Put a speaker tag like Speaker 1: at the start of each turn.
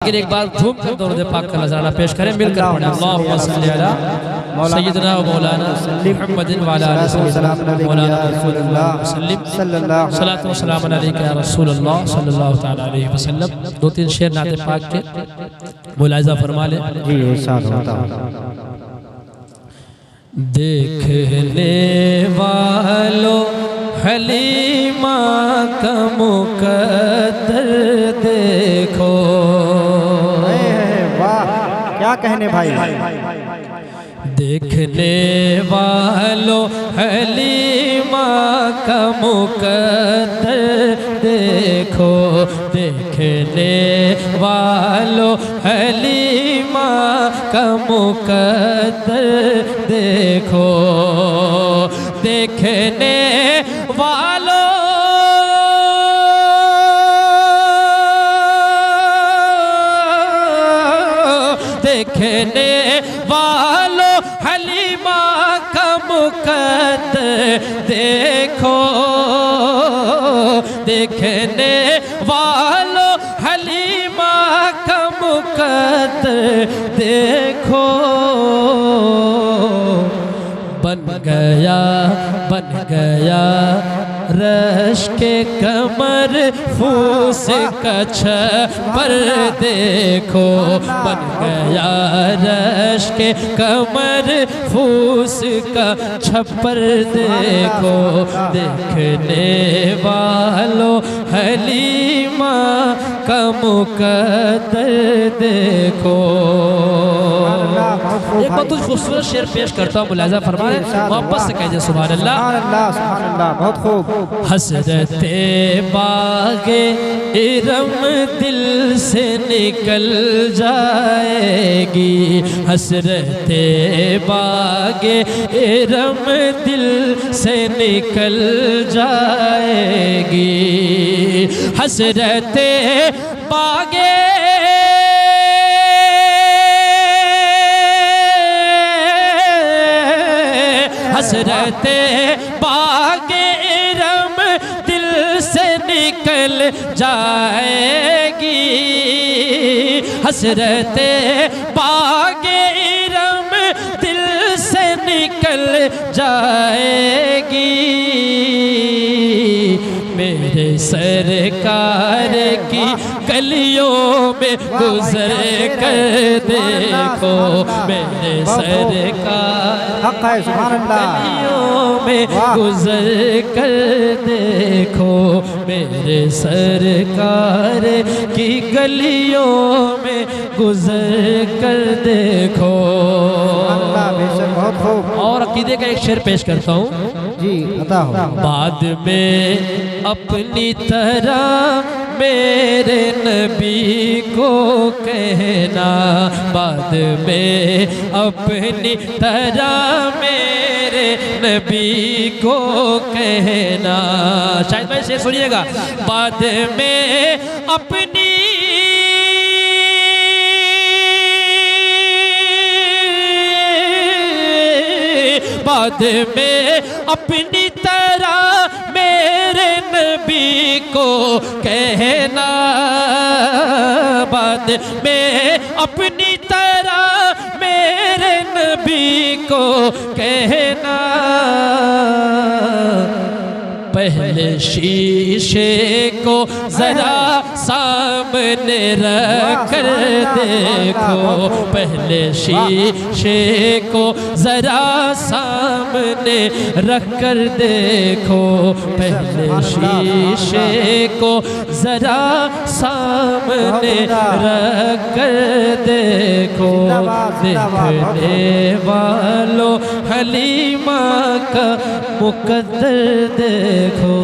Speaker 1: لیکن ایک بار جھوم کر درود پاک کا نذرانہ پیش کریں، مل کر پڑھیں اللہم صلی علی سیدنا و مولانا محمد وعلی آلہ سیدنا مولانا رسول اللہ وسلم صلاۃ و سلام علیکہ یا رسول اللہ صلی اللہ تعالی علیہ وسلم۔ دو تین شعر نعت پاک کے ملاحظہ فرما لیں۔
Speaker 2: جی ارشاد ہوتا ہے۔
Speaker 1: دیکھنے والوں حلیمہ کا مقدر دیکھو،
Speaker 2: واہ کیا کہنے بھائی،
Speaker 1: دیکھنے والوں حلیمہ کا مقدر دیکھو، دیکھنے والوں حلیمہ کا مقدر دیکھو، دیکھنے والوں دیکھنے والوں حلیمہ کا مقدر دیکھو، دیکھنے والوں حلیمہ کا مقدر دیکھو، بن گیا رش کے کمر فوس کا چھپر دیکھو، بن گیا رش کے کمر فوس کا چھپر دیکھو، دیکھنے والوں حلیمہ کا مقدر دیکھو۔ ایک بہت خوبصورت شعر پیش کرتا ہوں، ملاحظہ فرمائیں، محبت سے کہہ جائے سبحان اللہ۔
Speaker 2: سبحان اللہ، بہت خوب۔
Speaker 1: حسرت باغ ارم دل سے نکل جائے گی، حسرت باغ ارم دل سے نکل جائے گی، حسرت باغ حسرت باغ ارم دل سے نکل جائے گی، حسرت باغ ارم دل سے نکل جائے گی، میرے سرکار کی گلیوں میں گزر کر دیکھو، میرے سرکار
Speaker 2: حق ہے سبحان اللہ،
Speaker 1: گلیوں میں گزر کر دیکھو، میرے سرکار کی گلیوں میں گزر کر دیکھو۔
Speaker 2: بہت خوب۔
Speaker 1: اور عقیدے کا ایک شعر پیش کرتا ہوں،
Speaker 2: جی عطا ہو۔
Speaker 1: بعد میں اپنی طرح میرے نبی کو کہنا، بعد میں اپنی طرح میرے نبی کو کہنا، شاید میں اسے سنیے گا، بعد میں اپنی بعد میں اپنی طرح میرے نبی کو کہنا، بعد میں اپنی طرح میرے نبی کو کہنا، پہلے شیشے کو ذرا سامنے رکھ کر دیکھو، پہلے شیشے کو ذرا سامنے رکھ کر دیکھو، پہلے شیشے کو ذرا سامنے رکھ کر دیکھو، دیکھنے والوں حلیمہ کا مقدر دیکھو۔